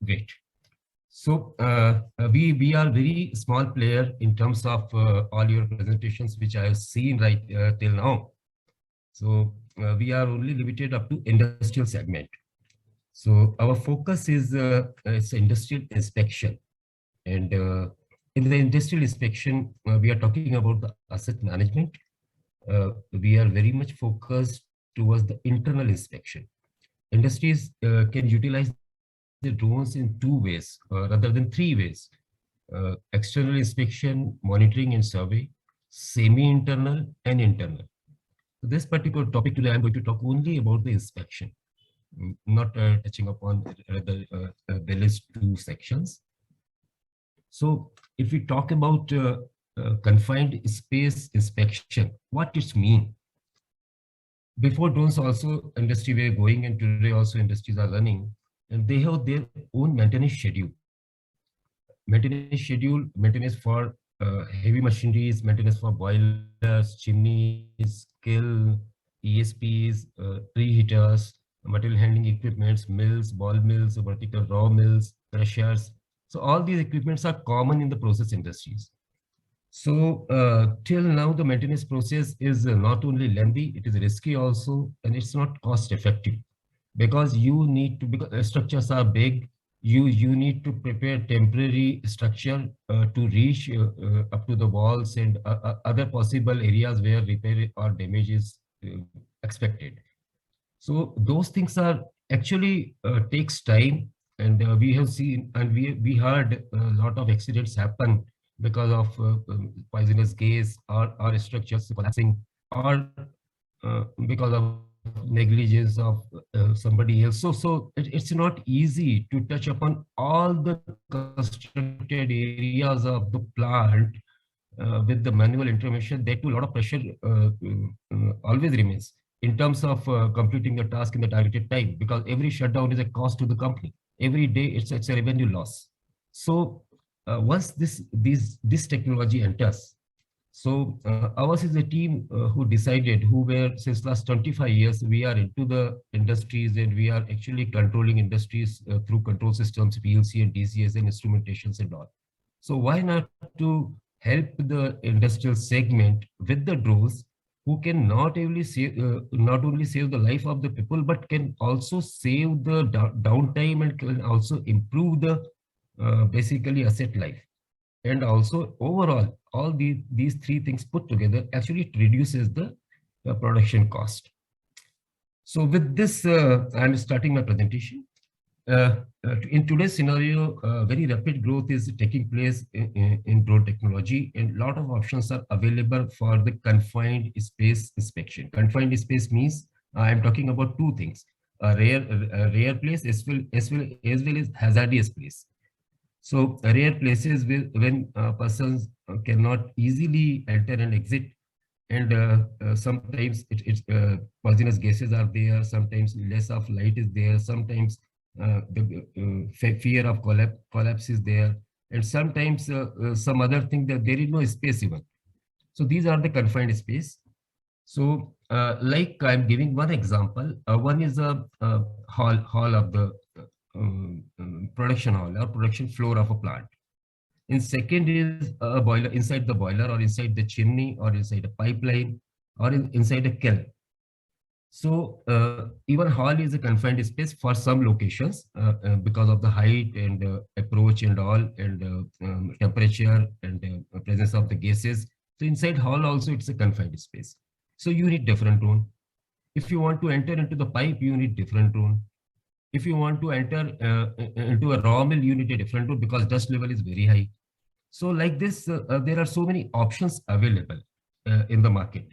Great. So we are very small player in terms of all your presentations, which I have seen right till now. So we are only limited up to industrial segment. So our focus is it's industrial inspection, and in the industrial inspection, we are talking about the asset management. We are very much focused towards the internal inspection. Industries can utilize the drones in two ways rather than three ways. External inspection, monitoring and survey, semi-internal and internal. So this particular topic today, I'm going to talk only about the inspection, not touching upon the list two sections. So if we talk about confined space inspection, what it mean? Before drones also industry were going, and today also industries are running, and they have their own maintenance for heavy machineries, maintenance for boilers, chimneys, kiln, ESPs, preheaters, material handling equipments, mills, ball mills, vertical raw mills, crushers. So all these equipments are common in the process industries. So till now, the maintenance process is not only lengthy, it is risky also, and it's not cost effective, because you need to, because structures are big, you need to prepare temporary structure to reach up to the walls and other possible areas where repair or damage is expected. So those things are actually takes time, and we have seen, and we heard a lot of accidents happen because of poisonous gas or structures collapsing, or because of negligence of somebody else. So it's not easy to touch upon all the constructed areas of the plant with the manual intervention. That too, a lot of pressure always remains in terms of completing the task in the targeted time, because every shutdown is a cost to the company. Every day it's a revenue loss. So once this technology enters, so ours is a team who decided, who were since last 25 years, we are into the industries, and we are actually controlling industries through control systems, PLC and DCS and instrumentations and all. So why not to help the industrial segment with the drones, who can not only save the life of the people, but can also save the downtime, and can also improve the basically asset life. And also overall, all these three things put together, actually it reduces the production cost. So with this, I'm starting my presentation. In today's scenario, very rapid growth is taking place in drone technology, and a lot of options are available for the confined space inspection. Confined space means I'm talking about two things: a rare place as well as hazardous place. So rare places when persons cannot easily enter and exit, and sometimes it's poisonous gases are there, sometimes less of light is there, sometimes the fear of collapse is there, and sometimes some other thing that there is no space even. So these are the confined space. So like I'm giving one example. One is a hall of the production hall or production floor of a plant. And second is a boiler, inside the boiler or inside the chimney or inside a pipeline or inside a kiln. So even hall is a confined space for some locations because of the height and approach and all, and temperature and presence of the gases. So inside hall also it's a confined space. So you need different drone. If you want to enter into the pipe, you need different drone. If you want to enter into a raw mill, you need a different drone because dust level is very high. So like this, there are so many options available in the market.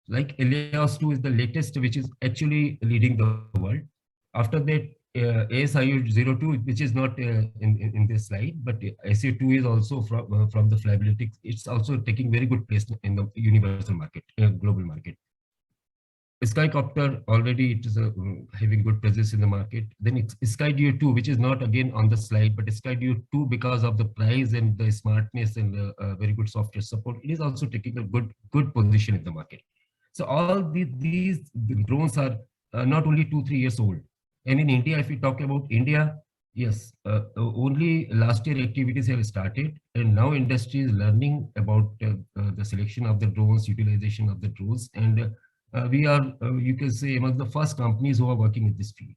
Like Elias 2 is the latest, which is actually leading the world. After that, ASIO-02, which is not in this slide, but SIO2 is also from the Flyability. It's also taking very good place in the universal market, global market. Skycopter already it is having good presence in the market. Then it's Skydio 2, which is not again on the slide, but Skydio 2, because of the price and the smartness and the very good software support, it is also taking a good position in the market. So all these drones are not only 2-3 years old. And in India, if we talk about India, Yes, only last year activities have started, and now industry is learning about the selection of the drones, utilization of the drones, and we are, you can say, among the first companies who are working in this field.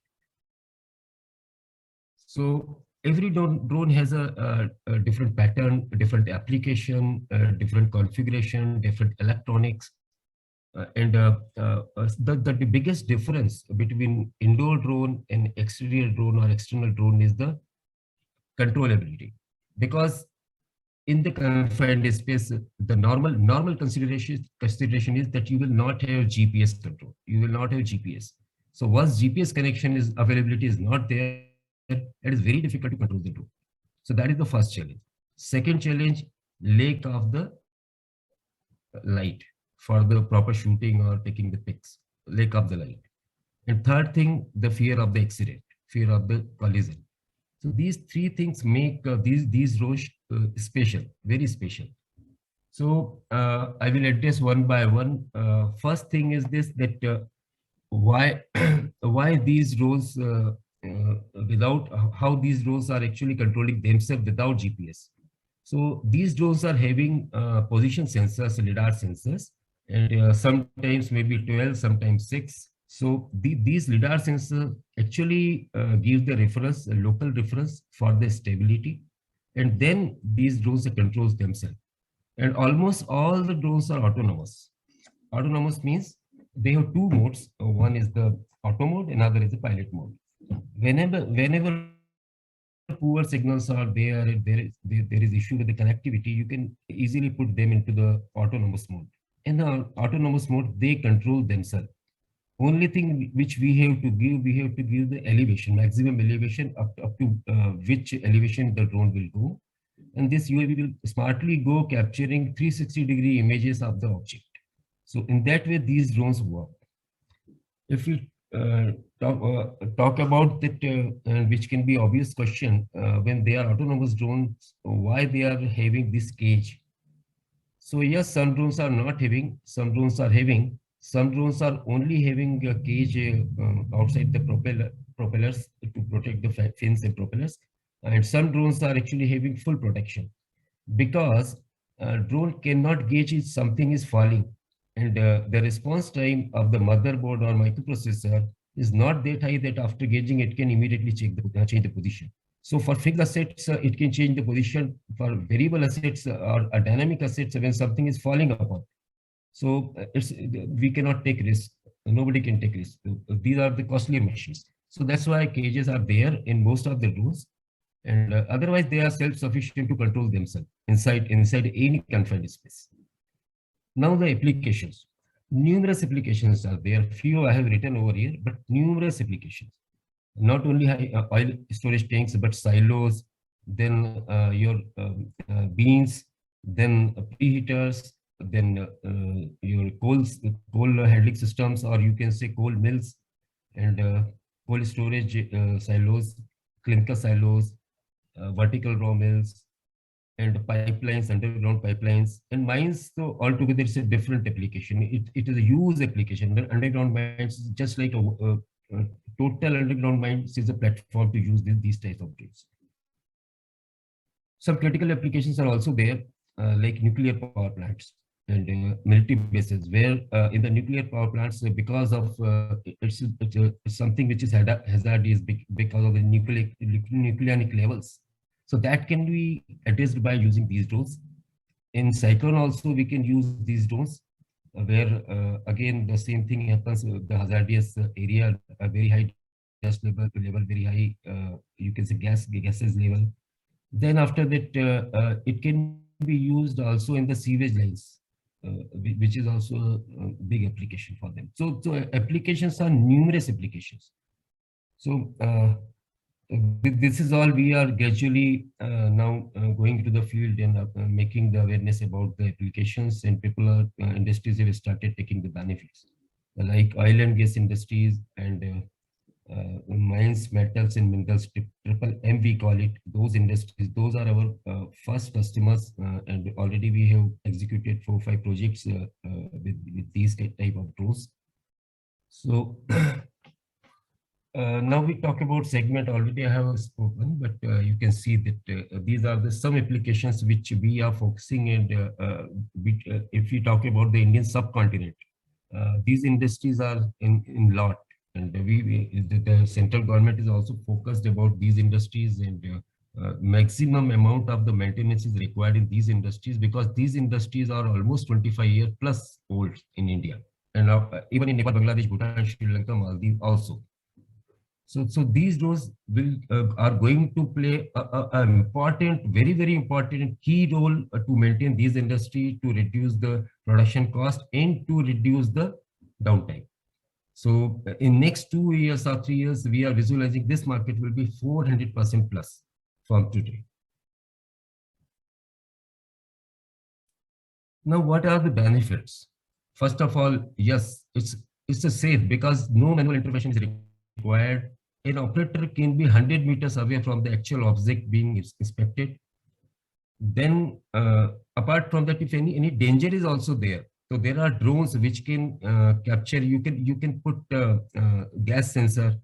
So every drone has a different pattern, a different application, different configuration, different electronics. The biggest difference between indoor drone and exterior drone or external drone is the controllability. Because in the confined space, the normal consideration is that you will not have GPS control. You will not have GPS. So once GPS connection is availability is not there, it is very difficult to control the drone. So that is the first challenge. Second challenge, lack of the light for the proper shooting or taking the pics. Lack of the light. And third thing, the fear of the accident, fear of the collision. So these three things make these rows special, very special. So I will address one by one. First thing is this, that why why these rows without how these rows are actually controlling themselves without GPS. So these drones are having position sensors, lidar sensors, and sometimes maybe 12, sometimes 6. So these lidar sensors actually give the reference, a local reference for the stability, and then these drones controls themselves. And almost all the drones are autonomous. Autonomous means they have two modes. One is the auto mode, another is the pilot mode. Whenever poor signals are there, there is issue with the connectivity, you can easily put them into the autonomous mode. In the autonomous mode, they control themselves. Only thing which we have to give the elevation, maximum elevation up to which elevation the drone will go. And this UAV will smartly go capturing 360-degree images of the object. So in that way, these drones work. If we talk about that, which can be obvious question, when they are autonomous drones, why they are having this cage? So yes, some drones are not having, some drones are having, some drones are only having a cage outside the propellers to protect the fins and propellers. And some drones are actually having full protection, because drone cannot gauge if something is falling, and the response time of the motherboard or microprocessor is not that high that after gauging it can immediately change the position. So for fixed assets, it can change the position. For variable assets or dynamic assets, when something is falling upon, so we cannot take risk. Nobody can take risk. These are the costlier machines. So that's why cages are there in most of the drones, and otherwise they are self-sufficient to control themselves inside any confined space. Now the applications. Numerous applications are there. Few I have written over here, but numerous applications. Not only oil storage tanks, but silos, then your beans, then preheaters, then your coal handling systems, or you can say coal mills, and coal storage silos, clinker silos, vertical raw mills, and pipelines, underground pipelines, and mines. So altogether, it's a different application. It is a huge application. The underground mines is just like a total underground mines is a platform to use these types of tools. Some critical applications are also there, like nuclear power plants and military bases, where in the nuclear power plants, because of it's something which is hazardous because of the nucleonic levels. So that can be addressed by using these drones. In cyclone also, we can use these drones, where again the same thing happens. The hazardous area, a very high dust level, very high, you can say gases level. Then after that, it can be used also in the sewage lines, which is also a big application for them. So applications are numerous applications. So this is all. We are gradually now going to the field and making the awareness about the applications, and people are industries have started taking the benefits, like oil and gas industries and mines, metals and minerals, triple M we call it. Those industries, those are our first customers, and already we have executed 4 or 5 projects with these type of drones. So Now we talk about segment. Already I have spoken, but you can see that these are the some applications which we are focusing, and if we talk about the Indian subcontinent, these industries are in lot, and the central government is also focused about these industries, and maximum amount of the maintenance is required in these industries, because these industries are almost 25 years plus old in India, and even in Nepal, Bangladesh, Bhutan, Sri Lanka, Maldives also. So these roles are going to play a important, very, very important key role to maintain these industry, to reduce the production cost and to reduce the downtime. So in next 2 years or 3 years, we are visualizing this market will be 400% plus from today. Now, what are the benefits? First of all, yes, it's a safe, because no manual intervention is required. An operator can be 100 meters away from the actual object being inspected. Then, apart from that, if any danger is also there, so there are drones which can capture. You can put gas sensor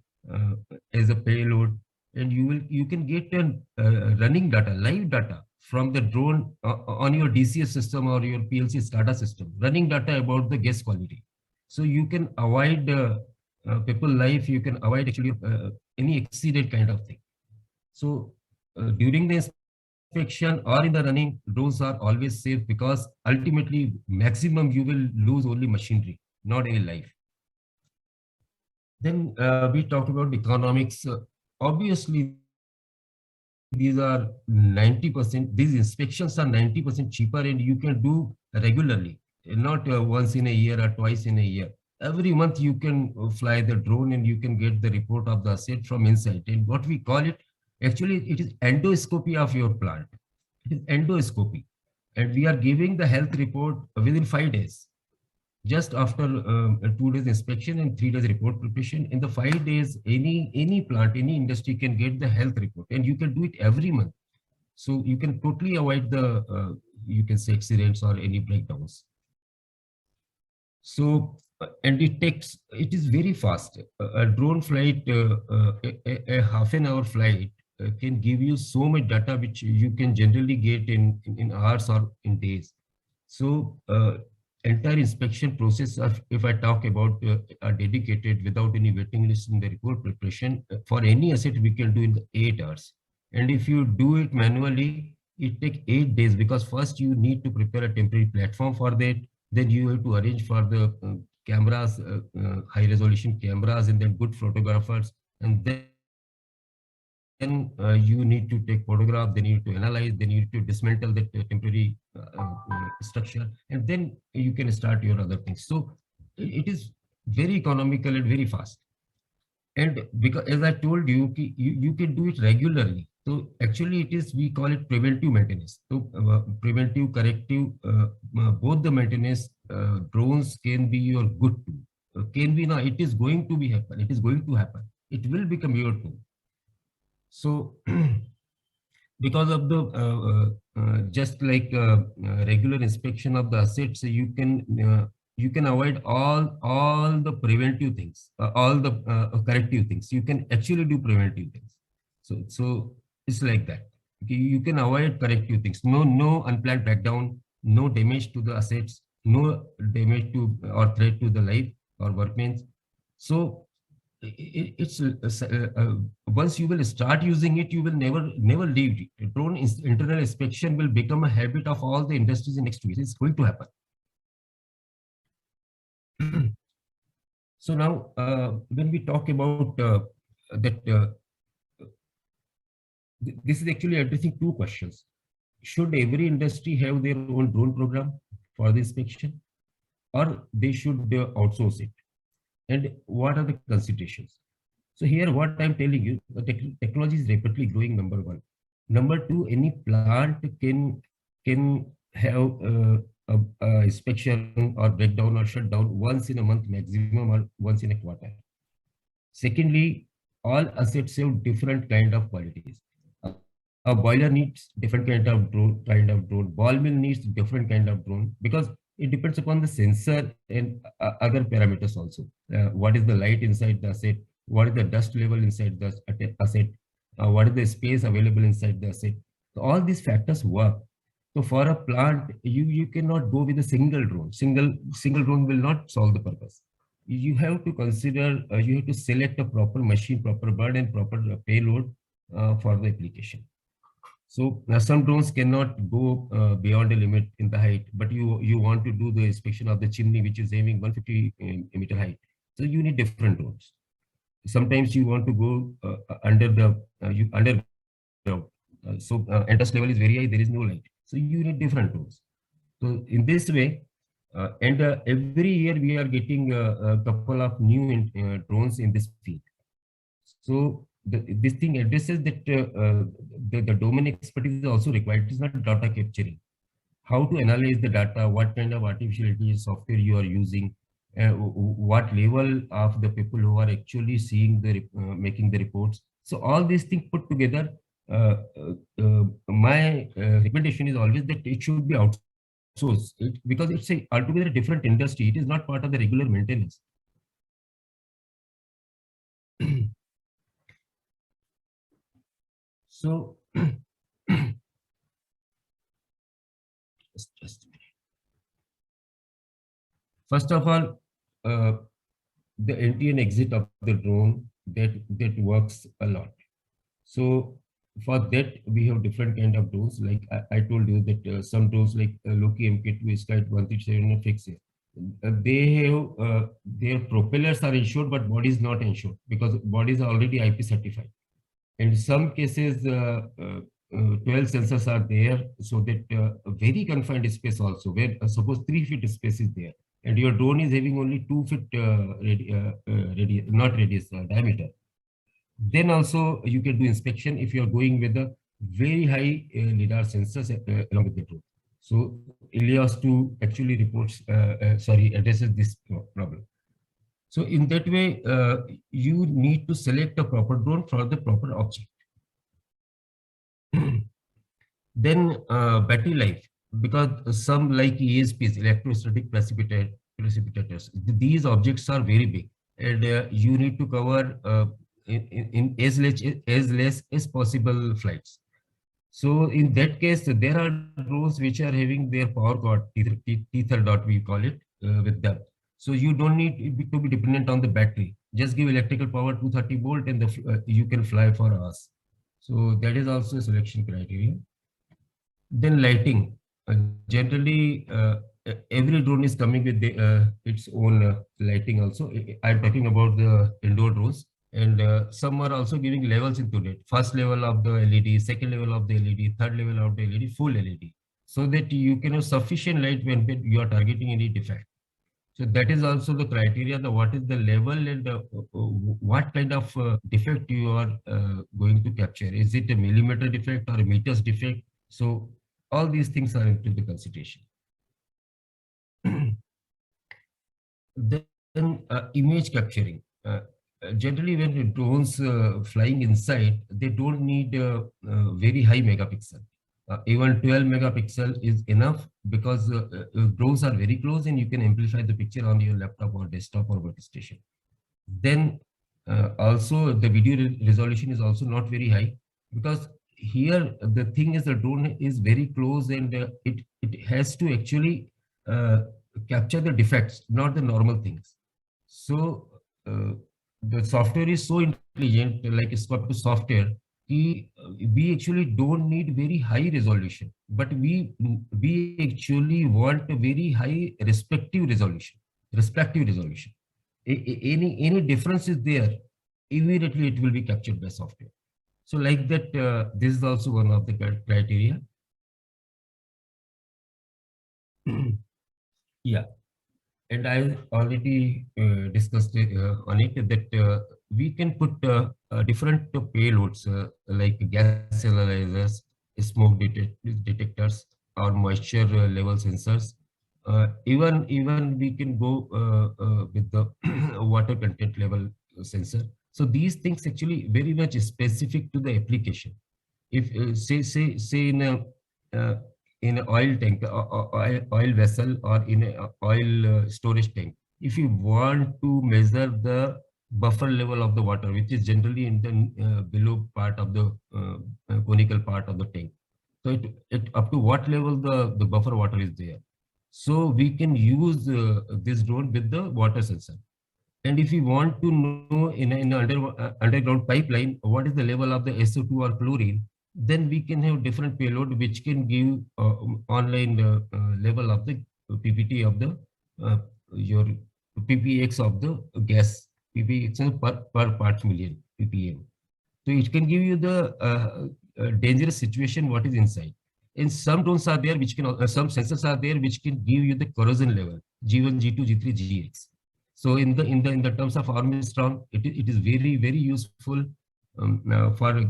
as a payload, and you can get running data, live data from the drone on your DCS system or your PLC SCADA system, running data about the gas quality. So you can avoid people life. You can avoid actually any accident kind of thing. So during the inspection or in the running, drones are always safe, because ultimately maximum you will lose only machinery, not any life. Then we talked about economics. Obviously, these are 90%, these inspections are 90% cheaper, and you can do regularly, not once in a year or twice in a year. Every month you can fly the drone, and you can get the report of the asset from inside. And what we call it, actually, it is endoscopy of your plant. It is endoscopy. And we are giving the health report within 5 days, just after 2 days inspection and 3 days report preparation. In the 5 days, any plant, any industry can get the health report, and you can do it every month. So you can totally avoid the you can say accidents or any breakdowns. So and it is very fast. A drone flight, a half an hour flight can give you so much data which you can generally get in hours or in days. So entire inspection process of, if I talk about are dedicated without any waiting list in the report preparation, for any asset we can do in the 8 hours. And if you do it manually, it takes 8 days, because first you need to prepare a temporary platform for that. Then you have to arrange for the cameras, high resolution cameras, and then good photographers. And then you need to take photograph, then you need to analyze, then you need to dismantle that temporary structure, and then you can start your other things. So it is very economical and very fast. And because, as I told you, you can do it regularly. So actually it is, we call it preventive maintenance. So preventive, corrective, both the maintenance, drones can be your good tool. Can be now, it is going to be happen. It is going to happen. It will become your tool. So because of the just like regular inspection of the assets, you can avoid all the preventive things, all the corrective things. You can actually do preventive things. So it's like that. You can avoid corrective things. No unplanned breakdown, no damage to the assets, no damage to or threat to the life or workmen. So it's once you will start using it, you will never leave it. Drone internal inspection will become a habit of all the industries in next 2 years. It's going to happen. So now, when we talk about that, this is actually addressing two questions. Should every industry have their own drone program for the inspection, or they should outsource it? And what are the considerations? So here, what I'm telling you, the technology is rapidly growing, number one. Number two, any plant can have inspection or breakdown or shutdown once in a month maximum, or once in a quarter. Secondly, all assets have different kind of qualities. A boiler needs different kind of drone. Ball mill needs different kind of drone, because it depends upon the sensor and other parameters also. What is the light inside the asset? what is the dust level inside the asset, what is the space available inside the asset. So all these factors work. So for a plant, you cannot go with a single drone. Single drone will not solve the purpose. You have to consider, you have to select a proper machine, proper bird, and proper payload for the application. So some drones cannot go beyond a limit in the height, but you want to do the inspection of the chimney, which is having 150 meter height. So you need different drones. Sometimes you want to go under the underground. Entrance level is very high. There is no light. So you need different drones. So in this way, and every year we are getting a couple of new drones in this field. So this thing addresses that the domain expertise is also required. It is not data capturing. How to analyze the data, what kind of artificial intelligence software you are using, what level of the people who are actually seeing the making the reports. So all these things put together, my recommendation is always that it should be outsourced because it's a altogether different industry. It is not part of the regular maintenance. So just a minute. First of all, the entry and exit of the drone that works a lot. So for that we have different kind of drones. Like I told you that some drones like Loki Mk2, Sky 137 and Fixer, they have their propellers are insured, but body is not insured because bodies are already IP certified. In some cases, 12 sensors are there, so that a very confined space also, where suppose 3 feet space is there, and your drone is having only 2 feet not radius, diameter. Then also you can do inspection if you are going with a very high LiDAR sensors along with the drone. So Ilias 2 actually reports, addresses this problem. So in that way, you need to select a proper drone for the proper object. Then battery life, because some like ESPs, electrostatic precipitators, these objects are very big, and you need to cover in as less as possible flights. So in that case, there are drones which are having their power cord, tether dot we call it, with them. So you don't need to be dependent on the battery. Just give electrical power 230 volt and you can fly for hours. So that is also a selection criteria. Then lighting. Generally, every drone is coming with its own lighting also. I'm talking about the indoor drones. And some are also giving levels into it. First level of the LED, second level of the LED, third level of the LED, full LED. So that you can have sufficient light when you are targeting any defect. So that is also the criteria, what is the level and what kind of defect you are going to capture. Is it a millimeter defect or a meters defect? So all these things are into the consideration. Then image capturing. Generally, when the drones flying inside, they don't need very high megapixel. Even 12 megapixel is enough because drones are very close and you can amplify the picture on your laptop or desktop or workstation. Then also the video resolution is also not very high because here the thing is the drone is very close and it has to actually capture the defects, not the normal things. So the software is so intelligent, like Scorpio software, we actually don't need very high resolution, but we actually want a very high respective resolution. Any difference is there, immediately it will be captured by software. So like that, this is also one of the criteria. Yeah. And I already discussed on it that we can put different payloads like gas analyzers, smoke detectors, or moisture level sensors. Even we can go with the water content level sensor. So these things actually very much specific to the application. If say in an oil tank, oil vessel, or in an oil storage tank, if you want to measure the buffer level of the water, which is generally in the below part of the conical part of the tank. So it up to what level the buffer water is there. So we can use this drone with the water sensor. And if you want to know in underground pipeline, what is the level of the SO2 or chlorine, then we can have different payload which can give online level of the PPT of the your ppx of the gas, ppx per parts million ppm. So it can give you the dangerous situation what is inside. And some drones are there which can some sensors are there which can give you the corrosion level G1, G2, G3, Gx. So in the terms of Armstrong, it is very useful for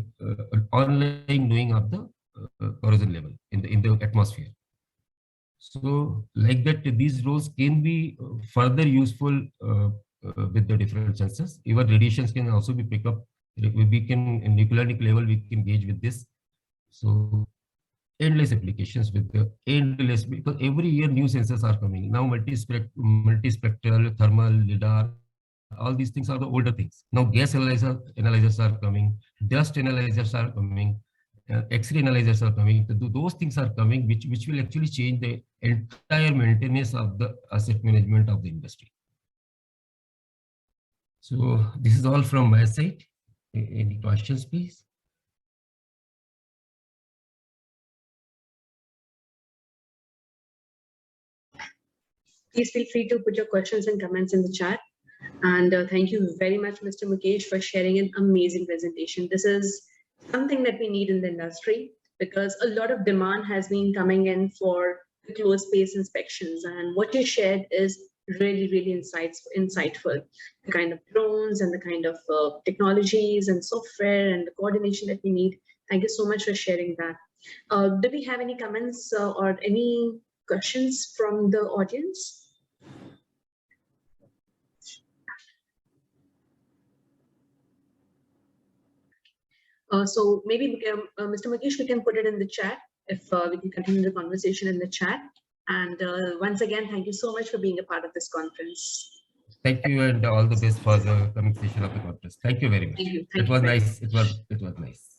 online knowing of the corrosion level in the atmosphere. So like that, these roles can be further useful with the different sensors. Even radiations can also be picked up. We can nucleonic level we can gauge with this. So endless applications with the endless, because every year new sensors are coming now. Multispectral, thermal, lidar, all these things are the older things. Now gas analyzers are coming, dust analyzers are coming, X-ray analyzers are coming. Those things are coming which will actually change the entire maintenance of the asset management of the industry. So this is all from my side. Any questions, please? Please feel free to put your questions and comments in the chat. And thank you very much, Mr. Mukesh, for sharing an amazing presentation. This is something that we need in the industry because a lot of demand has been coming in for the closed space inspections. And what you shared is really insightful. The kind of drones and the kind of technologies and software and the coordination that we need. Thank you so much for sharing that. Do we have any comments or any questions from the audience? So maybe Mr. Mukesh, we can put it in the chat if we can continue the conversation in the chat. And once again, thank you so much for being a part of this conference. Thank you, and all the best for the coming session of the conference. Thank you very much. Thank you. It was nice. It was nice.